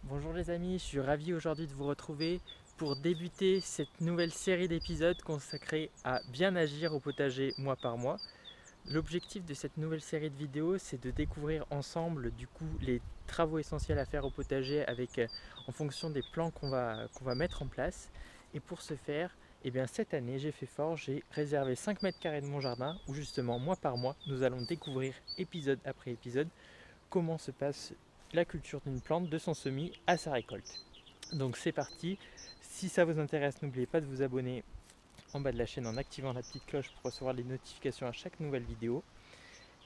Bonjour les amis, je suis ravi aujourd'hui de vous retrouver pour débuter cette nouvelle série d'épisodes consacrée à bien agir au potager mois par mois. L'objectif de cette nouvelle série de vidéos, c'est de découvrir ensemble du coup les travaux essentiels à faire au potager en fonction des plans qu'on va mettre en place. Et pour ce faire, cette année j'ai fait fort, j'ai réservé 5 mètres carrés de mon jardin où justement mois par mois nous allons découvrir épisode après épisode comment se passe la culture d'une plante de son semis à sa récolte. Donc c'est parti, si ça vous intéresse, n'oubliez pas de vous abonner en bas de la chaîne en activant la petite cloche pour recevoir les notifications à chaque nouvelle vidéo.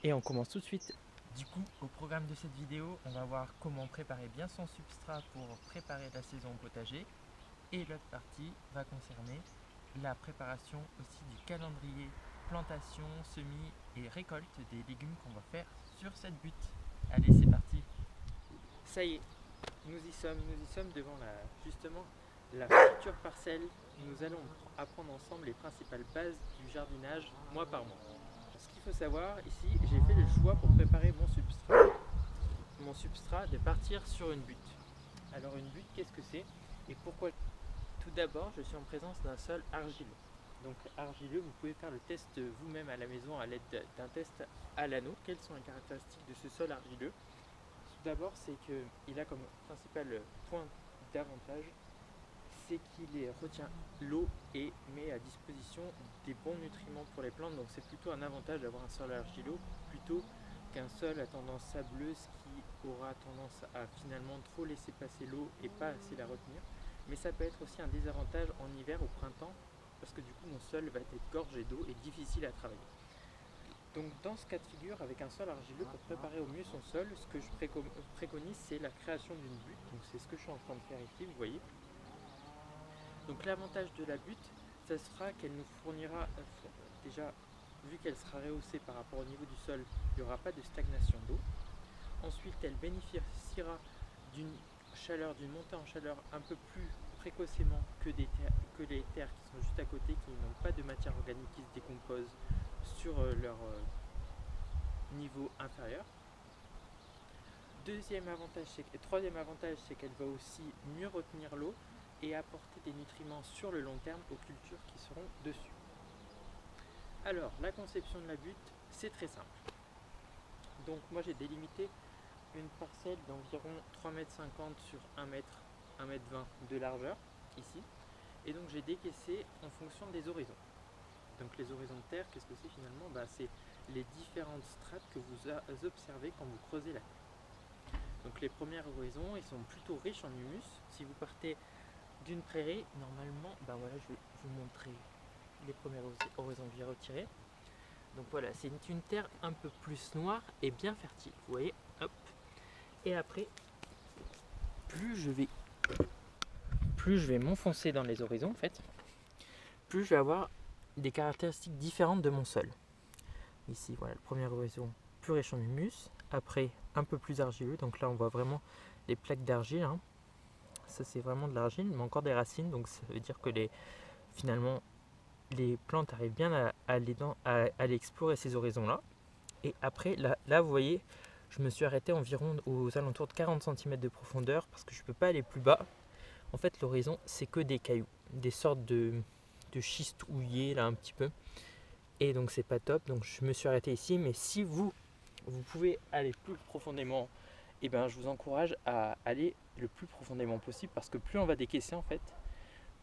Et on commence tout de suite. Du coup, au programme de cette vidéo, on va voir comment préparer bien son substrat pour préparer la saison au potager. Et l'autre partie va concerner la préparation aussi du calendrier plantation, semis et récolte des légumes qu'on va faire sur cette butte. Allez, c'est parti. Ça y est, nous y sommes devant justement la future parcelle. Nous allons apprendre ensemble les principales bases du jardinage mois par mois. Ce qu'il faut savoir ici, j'ai fait le choix pour préparer mon substrat de partir sur une butte. Alors une butte, qu'est-ce que c'est et pourquoi? Tout d'abord, je suis en présence d'un sol argileux. Donc argileux, vous pouvez faire le test vous-même à la maison à l'aide d'un test à l'anneau. Quelles sont les caractéristiques de ce sol argileux? Tout d'abord, c'est qu'il a comme principal point d'avantage, c'est qu'il retient l'eau et met à disposition des bons nutriments pour les plantes. Donc c'est plutôt un avantage d'avoir un sol argileux plutôt qu'un sol à tendance sableuse qui aura tendance à finalement trop laisser passer l'eau et pas assez la retenir. Mais ça peut être aussi un désavantage en hiver, au printemps, parce que du coup mon sol va être gorgé d'eau et difficile à travailler. Donc dans ce cas de figure, avec un sol argileux, pour préparer au mieux son sol, ce que je préconise, c'est la création d'une butte. Donc c'est ce que je suis en train de faire ici, vous voyez. Donc l'avantage de la butte, ça sera qu'elle nous fournira, déjà, vu qu'elle sera rehaussée par rapport au niveau du sol, il n'y aura pas de stagnation d'eau. Ensuite, elle bénéficiera d'une montée en chaleur un peu plus précocement que les terres qui sont juste à côté, qui n'ont pas de matière organique qui se décompose sur leur niveau inférieur. Troisième avantage, c'est qu'elle va aussi mieux retenir l'eau et apporter des nutriments sur le long terme aux cultures qui seront dessus. Alors, la conception de la butte, c'est très simple. Donc moi j'ai délimité une parcelle d'environ 3,50 m sur 1 m, 1,20 m de largeur, ici. Et donc j'ai décaissé en fonction des horizons. Donc les horizons de terre, qu'est-ce que c'est finalement? C'est les différentes strates que vous observez quand vous creusez la terre. Donc les premiers horizons, ils sont plutôt riches en humus. Si vous partez d'une prairie, normalement, voilà, je vais vous montrer les premiers horizons que j'ai retirés. Donc voilà, c'est une terre un peu plus noire et bien fertile. Vous voyez, hop. Et après, plus je vais m'enfoncer dans les horizons, en fait, plus je vais avoir des caractéristiques différentes de mon sol. Ici, voilà, le premier horizon plus riche en humus. Après, un peu plus argileux. Donc là, on voit vraiment les plaques d'argile. Ça, c'est vraiment de l'argile, mais encore des racines. Donc ça veut dire que finalement, les plantes arrivent bien à aller explorer ces horizons-là. Et après, là, vous voyez, je me suis arrêté environ aux alentours de 40 cm de profondeur parce que je ne peux pas aller plus bas. En fait, l'horizon, c'est que des cailloux, des sortes de schiste houillé, là, un petit peu. Et donc, c'est pas top. Donc, je me suis arrêté ici. Mais si vous pouvez aller plus profondément, je vous encourage à aller le plus profondément possible parce que plus on va décaisser, en fait,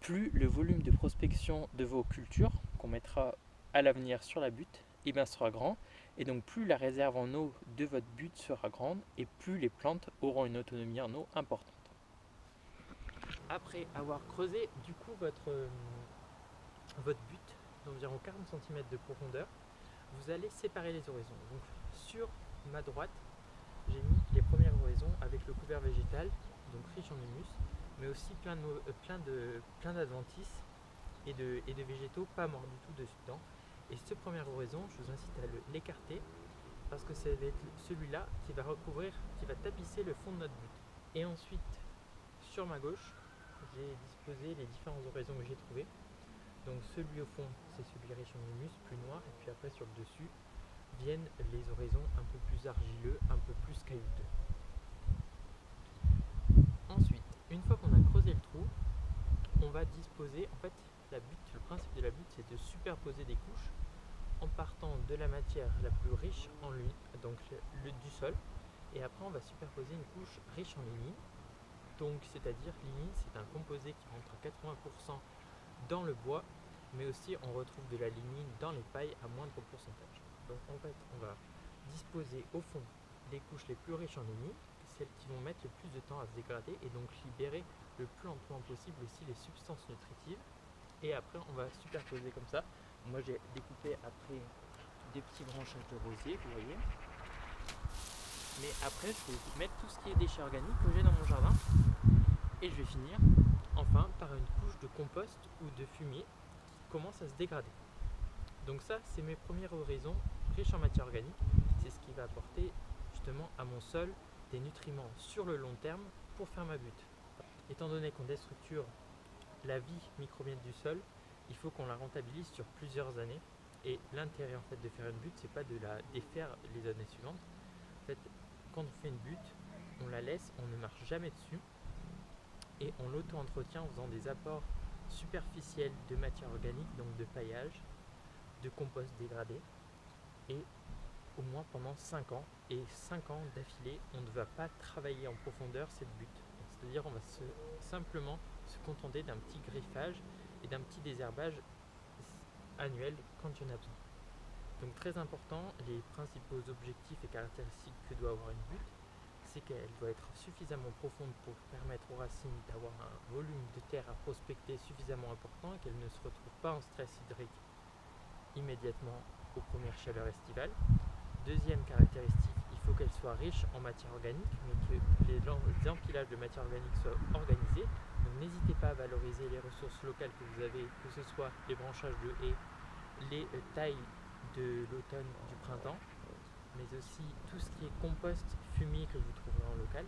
plus le volume de prospection de vos cultures qu'on mettra à l'avenir sur la butte sera grand, et donc plus la réserve en eau de votre butte sera grande et plus les plantes auront une autonomie en eau importante. Après avoir creusé du coup votre butte d'environ 40 cm de profondeur, vous allez séparer les horizons. Donc sur ma droite, j'ai mis les premiers horizons avec le couvert végétal, donc riche en humus, mais aussi plein d'adventices et de végétaux pas morts du tout dedans. Et ce premier horizon, je vous incite à l'écarter parce que ça va être celui-là qui va tapisser le fond de notre butte. Et ensuite, sur ma gauche, j'ai disposé les différents horizons que j'ai trouvés. Donc celui au fond, c'est celui riche en humus, plus noir, et puis après sur le dessus viennent les horizons un peu plus argileux, un peu plus caillouteux. Ensuite, une fois qu'on a creusé le trou, on va disposer, en fait, le principe de la butte, c'est de superposer des couches en partant de la matière la plus riche en lui, donc du sol, et après on va superposer une couche riche en lignine. Donc c'est-à-dire lignine, c'est un composé qui rentre à 80% dans le bois, mais aussi on retrouve de la lignine dans les pailles à moindre pourcentage. Donc en fait on va disposer au fond des couches les plus riches en lignine, celles qui vont mettre le plus de temps à se dégrader et donc libérer le plus lentement possible aussi les substances nutritives. Et après on va superposer comme ça. Moi j'ai découpé après des petits branchages de rosier, vous voyez. Mais après je vais mettre tout ce qui est déchets organiques que j'ai dans mon jardin. Et je vais finir enfin par une couche de compost ou de fumier qui commence à se dégrader. Donc ça c'est mes premiers horizons riches en matière organique. C'est ce qui va apporter justement à mon sol des nutriments sur le long terme pour faire ma butte. Étant donné qu'on déstructure la vie microbienne du sol, il faut qu'on la rentabilise sur plusieurs années. Et l'intérêt en fait de faire une butte, c'est pas de la défaire les années suivantes. En fait, quand on fait une butte, on la laisse, on ne marche jamais dessus et on l'auto-entretient en faisant des apports superficiels de matière organique, donc de paillage, de compost dégradé, et au moins pendant 5 ans. Et 5 ans d'affilée, on ne va pas travailler en profondeur cette butte. C'est-à-dire on va simplement se contenter d'un petit griffage et d'un petit désherbage annuel quand il y en a besoin. Donc très important, les principaux objectifs et caractéristiques que doit avoir une butte, c'est qu'elle doit être suffisamment profonde pour permettre aux racines d'avoir un volume de terre à prospecter suffisamment important et qu'elle ne se retrouve pas en stress hydrique immédiatement aux premières chaleurs estivales. Deuxième caractéristique, il faut qu'elle soit riche en matière organique, mais que les empilages de matière organique soient organisés. Donc n'hésitez pas à valoriser les ressources locales que vous avez, que ce soit les branchages de haies, les tailles de l'automne, du printemps, mais aussi tout ce qui est compost, fumier que vous trouverez en local.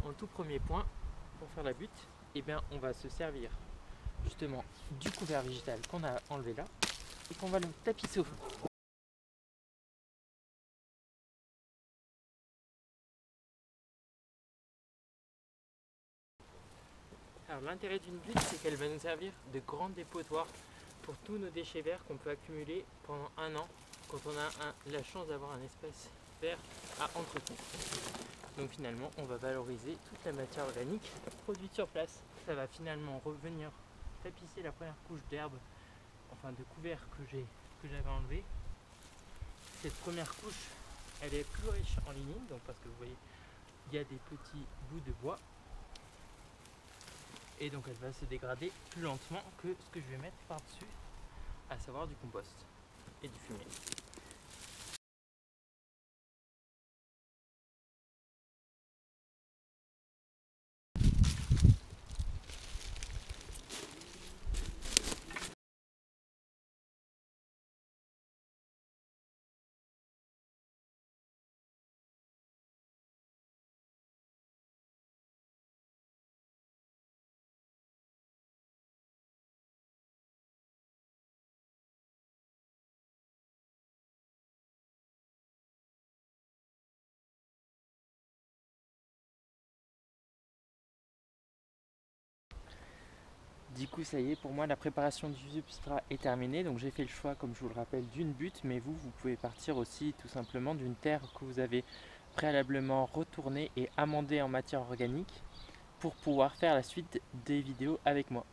En tout premier point, pour faire la butte, eh bien, on va se servir justement du couvert végétal qu'on a enlevé là et qu'on va le tapisser au fond. Alors l'intérêt d'une butte, c'est qu'elle va nous servir de grand dépotoir pour tous nos déchets verts qu'on peut accumuler pendant un an quand on a la chance d'avoir un espace vert à entretenir. Donc finalement, on va valoriser toute la matière organique produite sur place. Ça va finalement revenir tapisser la première couche d'herbe, enfin de couvert que j'avais enlevé. Cette première couche, elle est plus riche en lignine, donc parce que vous voyez, il y a des petits bouts de bois. Et donc elle va se dégrader plus lentement que ce que je vais mettre par-dessus, à savoir du compost et du fumier. Du coup, ça y est, pour moi, la préparation du substrat est terminée. Donc j'ai fait le choix, comme je vous le rappelle, d'une butte, mais vous pouvez partir aussi tout simplement d'une terre que vous avez préalablement retournée et amendée en matière organique pour pouvoir faire la suite des vidéos avec moi.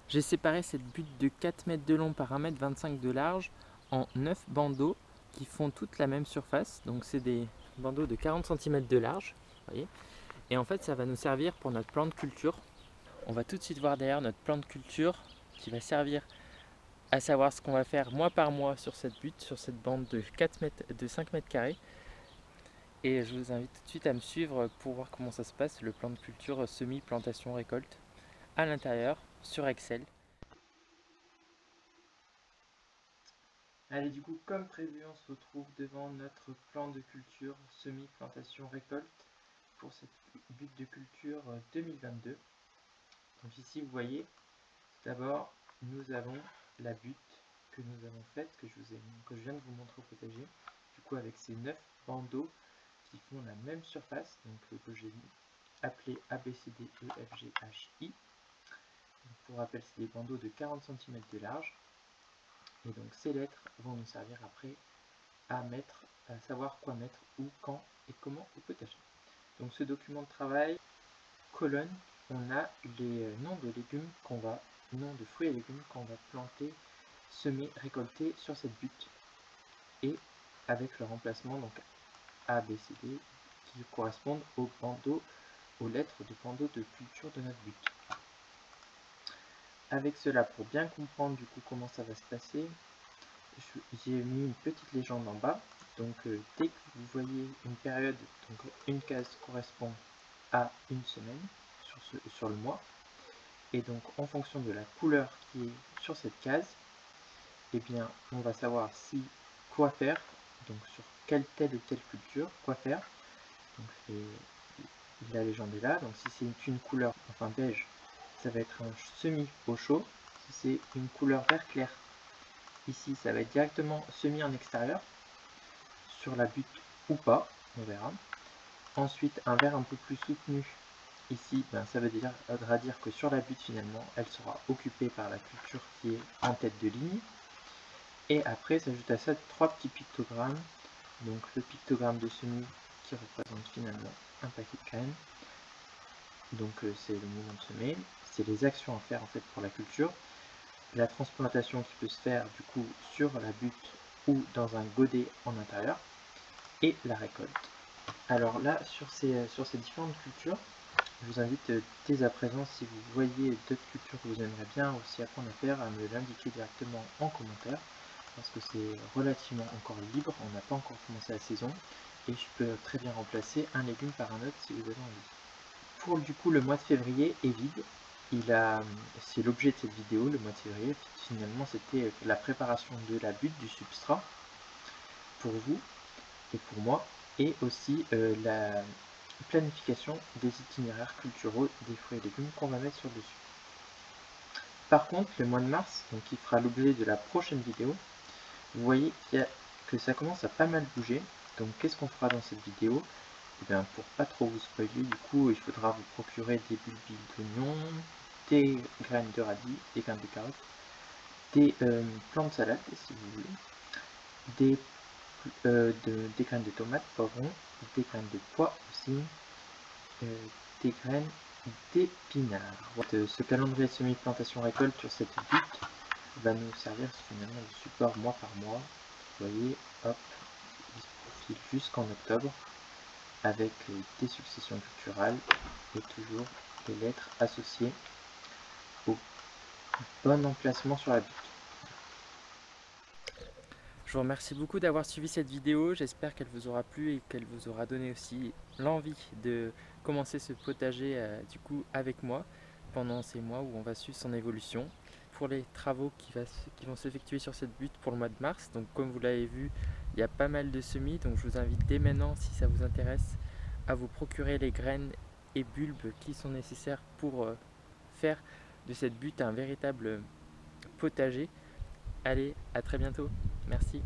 J'ai séparé cette butte de 4 mètres de long par 1,25 m de large en 9 bandeaux qui font toute la même surface. Donc c'est des bandeaux de 40 cm de large, voyez. Et en fait ça va nous servir pour notre plan de culture. On va tout de suite voir d'ailleurs notre plan de culture qui va servir à savoir ce qu'on va faire mois par mois sur cette butte, sur cette bande de 5 mètres carrés. Et je vous invite tout de suite à me suivre pour voir comment ça se passe, le plan de culture semi-plantation-récolte à l'intérieur sur Excel. Allez, du coup, comme prévu, on se retrouve devant notre plan de culture semi-plantation-récolte pour cette butte de culture 2022. Donc ici, vous voyez, d'abord, nous avons la butte que nous avons faite, que je viens de vous montrer au potager, du coup avec ces 9 bandeaux qui font la même surface, donc que j'ai appelé ABCDEFGHI. Pour rappel, c'est des bandeaux de 40 cm de large. Et donc ces lettres vont nous servir après à savoir quoi mettre, où, quand et comment au potager. Donc ce document de travail, colonne, on a les noms de légumes noms de fruits et légumes qu'on va planter, semer, récolter sur cette butte. Et avec leur emplacement, donc A, B, C, D, qui correspondent aux lettres de bandeaux de culture de notre butte. Avec cela, pour bien comprendre du coup comment ça va se passer, j'ai mis une petite légende en bas. Donc dès que vous voyez une période, donc une case correspond à une semaine sur le mois. Et donc en fonction de la couleur qui est sur cette case, eh bien on va savoir quoi faire, donc sur telle ou telle culture, quoi faire. Donc la légende est là, donc si c'est une couleur enfin beige, ça va être un semis au chaud. Si c'est une couleur vert clair, ici ça va être directement semis en extérieur, sur la butte ou pas, on verra. Ensuite un vert un peu plus soutenu, ici ça voudra dire que sur la butte finalement elle sera occupée par la culture qui est en tête de ligne. Et après s'ajoute à ça 3 petits pictogrammes, donc le pictogramme de semis qui représente finalement un paquet de graines, donc c'est le moment de semer, c'est les actions à faire en fait pour la culture, la transplantation qui peut se faire du coup sur la butte ou dans un godet en intérieur, et la récolte. Alors là sur ces différentes cultures, je vous invite dès à présent, si vous voyez d'autres cultures que vous aimeriez bien aussi apprendre à faire, à me l'indiquer directement en commentaire, parce que c'est relativement encore libre, on n'a pas encore commencé la saison, et je peux très bien remplacer un légume par un autre si vous avez envie. Pour du coup le mois de février est vide, c'est l'objet de cette vidéo, le mois de février, finalement c'était la préparation de la butte, du substrat, pour vous et pour moi, et aussi la planification des itinéraires culturaux des fruits et légumes qu'on va mettre sur dessus. Par contre, le mois de mars, donc qui fera l'objet de la prochaine vidéo, vous voyez que ça commence à pas mal bouger. Donc qu'est-ce qu'on fera dans cette vidéo? Et bien, pour pas trop vous spoiler, du coup, il faudra vous procurer des bulbes d'oignons, des graines de radis, des graines de carottes, des plants de salade, si vous voulez, des graines de tomates, poivrons, des graines de pois aussi, des graines d'épinards. Ce calendrier de semi-plantation récolte sur cette butte va nous servir finalement de support mois par mois. Vous voyez, hop, il se profile jusqu'en octobre avec des successions culturales et toujours les lettres associées au bon emplacement sur la butte. Je vous remercie beaucoup d'avoir suivi cette vidéo, j'espère qu'elle vous aura plu et qu'elle vous aura donné aussi l'envie de commencer ce potager du coup avec moi pendant ces mois où on va suivre son évolution. Pour les travaux qui vont s'effectuer sur cette butte pour le mois de mars, donc comme vous l'avez vu, il y a pas mal de semis, donc je vous invite dès maintenant, si ça vous intéresse, à vous procurer les graines et bulbes qui sont nécessaires pour faire de cette butte un véritable potager. Allez, à très bientôt. Merci.